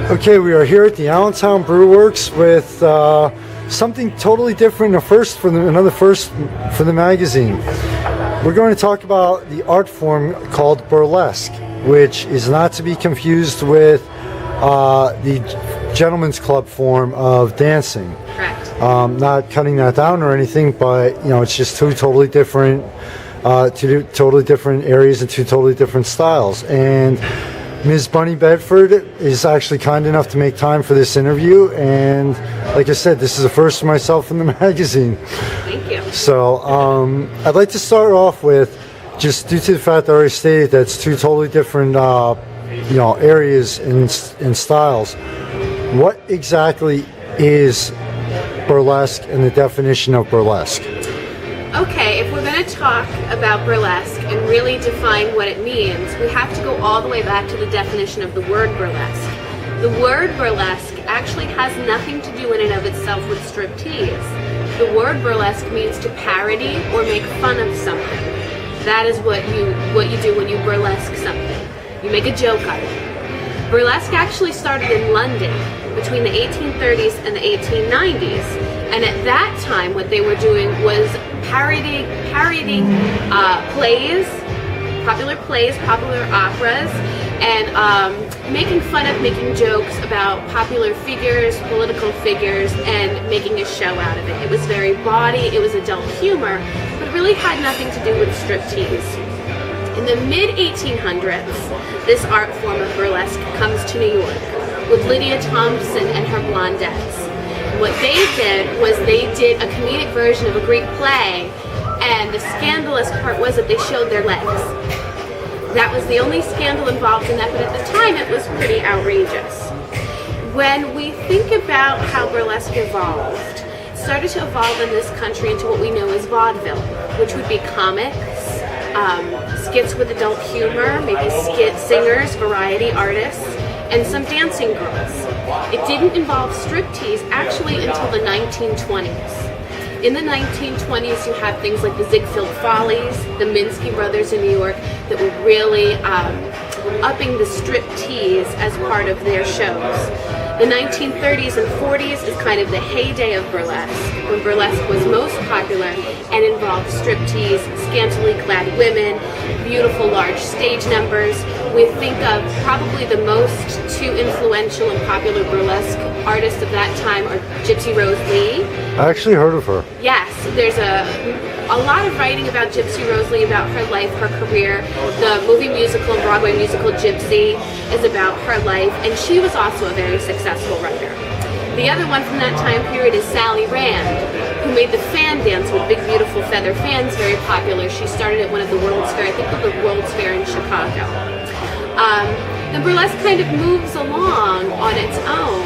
Okay, we are here at the Allentown Brew Works with something totally different, another first for the magazine. We're going to talk about the art form called burlesque, which is not to be confused with the gentleman's club form of dancing. Correct. Not cutting that down or anything, but it's just two totally different areas and two totally different styles. And Ms. Bunny Bedford is actually kind enough to make time for this interview, and like I said, this is a first for myself in the magazine. Thank you. So I'd like to start off with, just due to the fact that I already stated that it's two totally different areas and styles, what exactly is burlesque and the definition of burlesque? Okay, if we're going to talk about burlesque and really define what it means, we have to go all the way back to the definition of the word burlesque. The word burlesque actually has nothing to do in and of itself with striptease. The word burlesque means to parody or make fun of something. That is what you do when you burlesque something. You make a joke out of it. Burlesque actually started in London between the 1830s and the 1890s. And at that time, what they were doing was parodying popular operas, and making jokes about popular figures, political figures, and making a show out of it. It was very bawdy, it was adult humor, but it really had nothing to do with striptease. In the mid-1800s, this art form of burlesque comes to New York with Lydia Thompson and her Blondettes. What they did was they did a comedic version of a Greek play, and the scandalous part was that they showed their legs. That was the only scandal involved in that, but at the time it was pretty outrageous. When we think about how burlesque evolved, it started to evolve in this country into what we know as vaudeville, which would be comics, skits with adult humor, maybe skit singers, variety artists, and some dancing girls. It didn't involve striptease actually until the 1920s. In the 1920s, you have things like the Ziegfeld Follies, the Minsky brothers in New York, that were really upping the striptease as part of their shows. The 1930s and 40s is kind of the heyday of burlesque, when burlesque was most popular and involved striptease, scantily clad women, beautiful large stage numbers. We think of probably the most two influential and popular burlesque artists of that time are Gypsy Rose Lee. I actually heard of her. Yes, there's a lot of writing about Gypsy Rose Lee, about her life, her career. The movie musical and Broadway musical Gypsy is about her life, and she was also a very successful writer. The other one from that time period is Sally Rand, who made the fan dance with big, beautiful feather fans very popular. She started at one of the World's Fair, I think called the World's Fair in Chicago. The burlesque kind of moves along on its own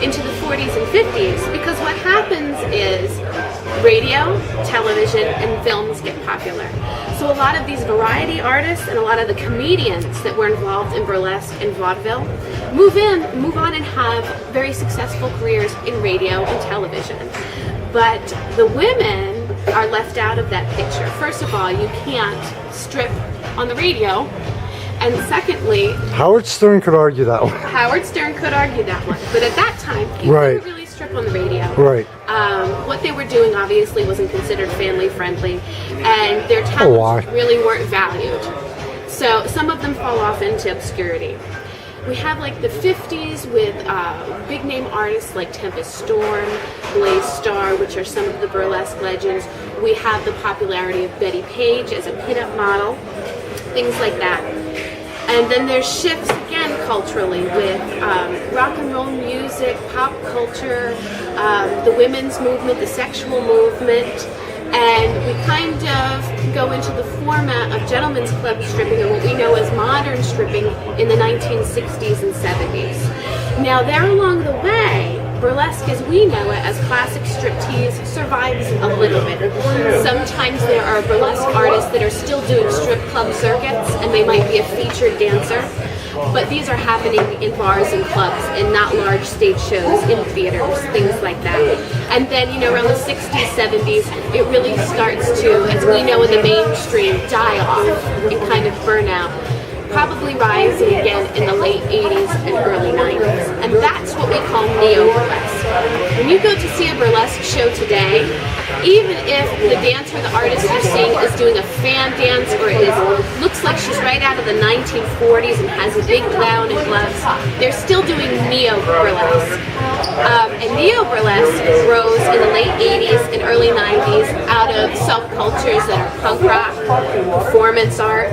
into the 40s and 50s, because what happens is radio, television, and films get popular. So a lot of these variety artists and a lot of the comedians that were involved in burlesque and vaudeville move on and have very successful careers in radio and television. But the women are left out of that picture. First of all, you can't strip on the radio. And secondly, Howard Stern could argue that one. Howard Stern could argue that one. But at that time, people didn't really strip on the radio. Right. What they were doing obviously wasn't considered family friendly, and their talents really weren't valued. So some of them fall off into obscurity. We have like the 50s with big name artists like Tempest Storm, Blaze Starr, which are some of the burlesque legends. We have the popularity of Betty Page as a pinup model, things like that. And then there's shifts again culturally with rock and roll music, pop culture, the women's movement, the sexual movement, and we kind of go into the format of gentlemen's club stripping and what we know as modern stripping in the 1960s and 70s. Now there along the way, burlesque as we know it as classic striptease survives a little bit. Sometimes there are burlesque artists that are still doing strip club circuits and they might be a featured dancer, but these are happening in bars and clubs and not large stage shows in theaters, things like that. And then, around the 60s, 70s, it really starts to, as we know in the mainstream, die off and kind of burn out. Probably rising again in the late 80s and early 90s. when you go to see a burlesque show today, even if the dancer, the artist you're seeing is doing a fan dance or looks like she's right out of the 1940s and has a big gown and gloves, they're still doing neo-burlesque. And neo-burlesque rose in the late 80s and early 90s out of subcultures that are punk rock, performance art,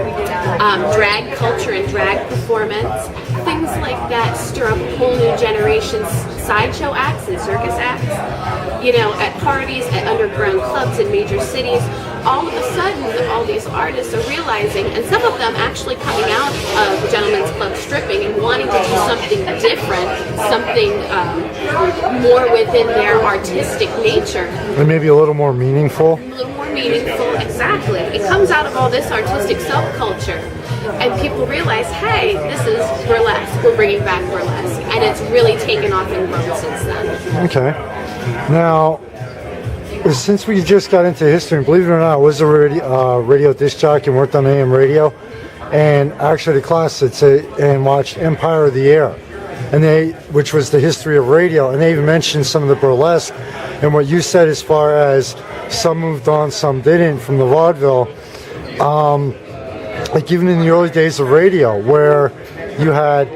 drag culture and drag performance. Things like that stir up a whole new generation's sideshow acts and circus acts. You know, at parties, at underground clubs in major cities, all of a sudden, all these artists are realizing, and some of them actually coming out of gentlemen's club stripping and wanting to do something different, something more within their artistic nature. And maybe a little more meaningful. A little more meaningful, exactly. It comes out of all this artistic subculture. And people realize, hey, this is burlesque. We're bringing back burlesque. And it's really taken off and grown since then. Okay. Now, since we just got into history, and believe it or not, I was a radio disc jockey and worked on AM radio. And actually, the class had and watched Empire of the Air, which was the history of radio. And they even mentioned some of the burlesque. And what you said as far as some moved on, some didn't from the vaudeville. Like even in the early days of radio, where you had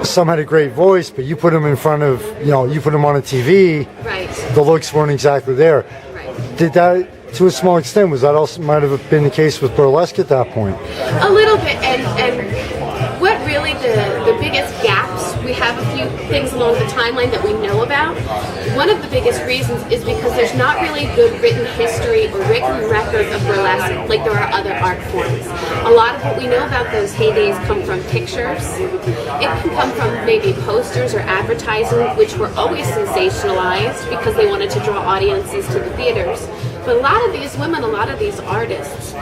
some had a great voice, but you put them in front of, you put them on a TV, right. The looks weren't exactly there. Right. Did that, to a small extent, was that also might have been the case with burlesque at that point? A little bit, and what really the biggest gaps, we have a few things along the timeline that we know about. One of the biggest reasons is because there's not really good written history or written record of burlesque like there are other art forms. A lot of what we know about those heydays come from pictures. It can come from maybe posters or advertising, which were always sensationalized because they wanted to draw audiences to the theaters. But a lot of these women, a lot of these artists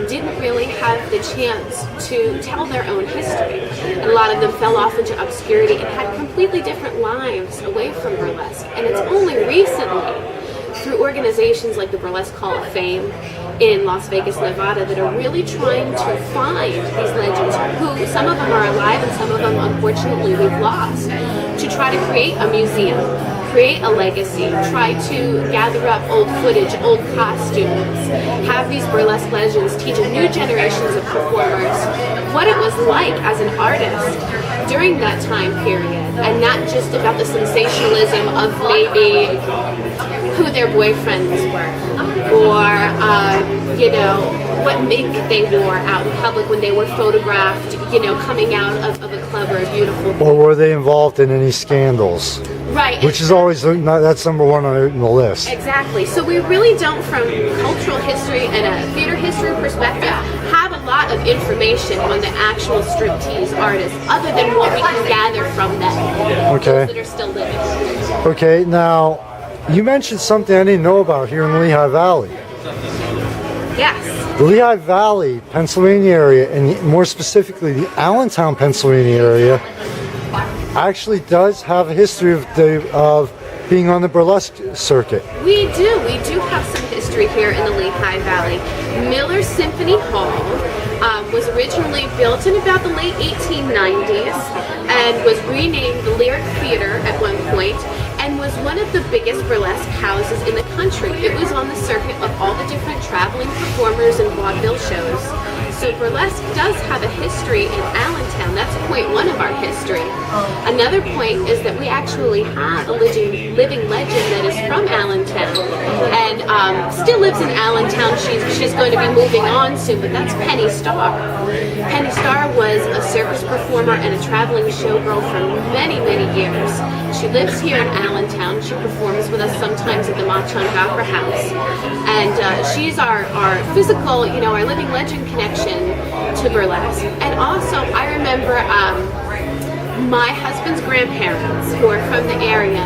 didn't really have the chance to tell their own history. And a lot of them fell off into obscurity and had completely different lives away from burlesque. And it's only recently, through organizations like the Burlesque Hall of Fame in Las Vegas, Nevada, that are really trying to find these legends, who some of them are alive and some of them, unfortunately, we've lost, to try to create a museum, create a legacy, try to gather up old footage, old costumes, have these burlesque legends teach new generations of performers what it was like as an artist during that time period, and not just about the sensationalism of maybe who their boyfriends were, or what make they wore out in public when they were photographed, coming out of a club or a beautiful. Or were they involved in any scandals? Right. Which is always, that's number one on the list. Exactly. So we really don't, from cultural history and a theater history perspective, have a lot of information on the actual striptease artists, other than what we can gather from them. Okay. Those that are still living. Okay, now, you mentioned something I didn't know about here in the Lehigh Valley. Yes. The Lehigh Valley, Pennsylvania area, and more specifically the Allentown, Pennsylvania area, actually does have a history of being on the burlesque circuit. We do have some history here in the Lehigh Valley. Miller Symphony Hall was originally built in about the late 1890s and was renamed the Lyric Theater at one point, and was one of the biggest burlesque houses in the country. It was on the circuit of all the different traveling performers and vaudeville shows. So burlesque does have a history in Allentown. That's point one of our history. Another point is that we actually have a living legend that is from Allentown and still lives in Allentown. She's going to be moving on soon, but that's Penny Starr. Penny Starr was a circus performer and a traveling showgirl for many, many years. She lives here in Allentown. She performs with us sometimes at the Machang Opera House. And she's our physical, our living legend connection to burlesque. And also, I remember my husband's grandparents, who are from the area,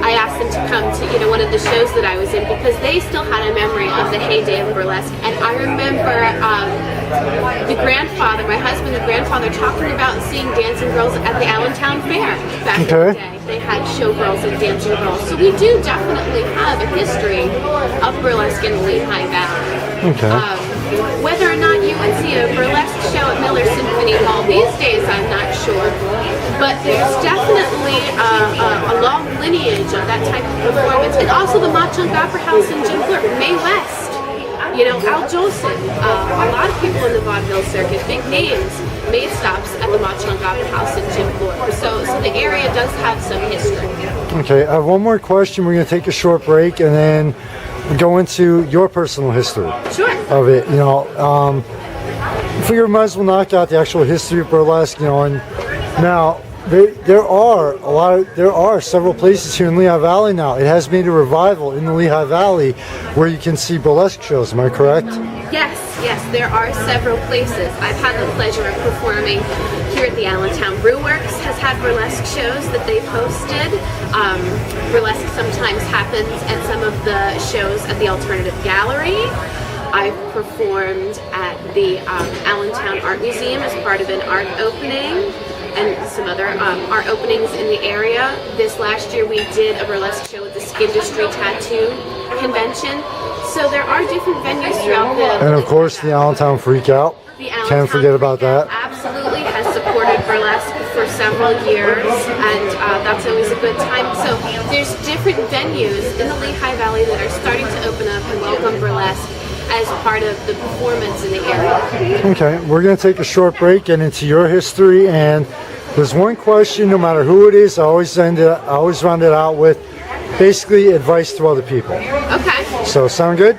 I asked them to come to one of the shows that I was in, because they still had a memory of the heyday of burlesque. And I remember my husband, the grandfather, talking about seeing dancing girls at the Allentown Fair back in the day. They had showgirls and dancing girls. So we do definitely have a history of burlesque in the Lehigh Valley. Okay. Whether or not you would see a burlesque show at Miller Symphony Hall these days, I'm not sure. But there's definitely a long lineage of that that type of performance. And also the Mauch-Chunk Opera House in Jim Thorpe, Mae West, you know, Al Jolson, a lot of people in the vaudeville circuit, big names, made stops at the Mauch-Chunk Opera House in Jim Thorpe. So the area does have some history. Okay, I have one more question. We're going to take a short break and then go into your personal history Sure. of it. You know, figure we might as well knock out the actual history of burlesque. You know, and now there are several places here in Lehigh Valley now. It has made a revival in the Lehigh Valley where you can see burlesque shows. Am I correct? Yes, there are several places. I've had the pleasure of performing here at the Allentown Brew Works, has had burlesque shows that they've hosted. Burlesque sometimes happens at some of the shows at the Alternative Gallery. I've performed at the Allentown Art Museum as part of an art opening, and some other art openings in the area. This last year we did a burlesque show at the Skindustry Tattoo Convention. So there are different venues throughout the... And of course the Allentown Freakout. Can't forget about that. Absolutely has supported burlesque for several years, and that's always a good time. So there's different venues in the Lehigh Valley that are starting to open up and welcome burlesque as part of the performance in the area. Okay, we're going to take a short break, get into your history, and there's one question, no matter who it is, I always round it out with basically advice to other people. Okay. So sound good?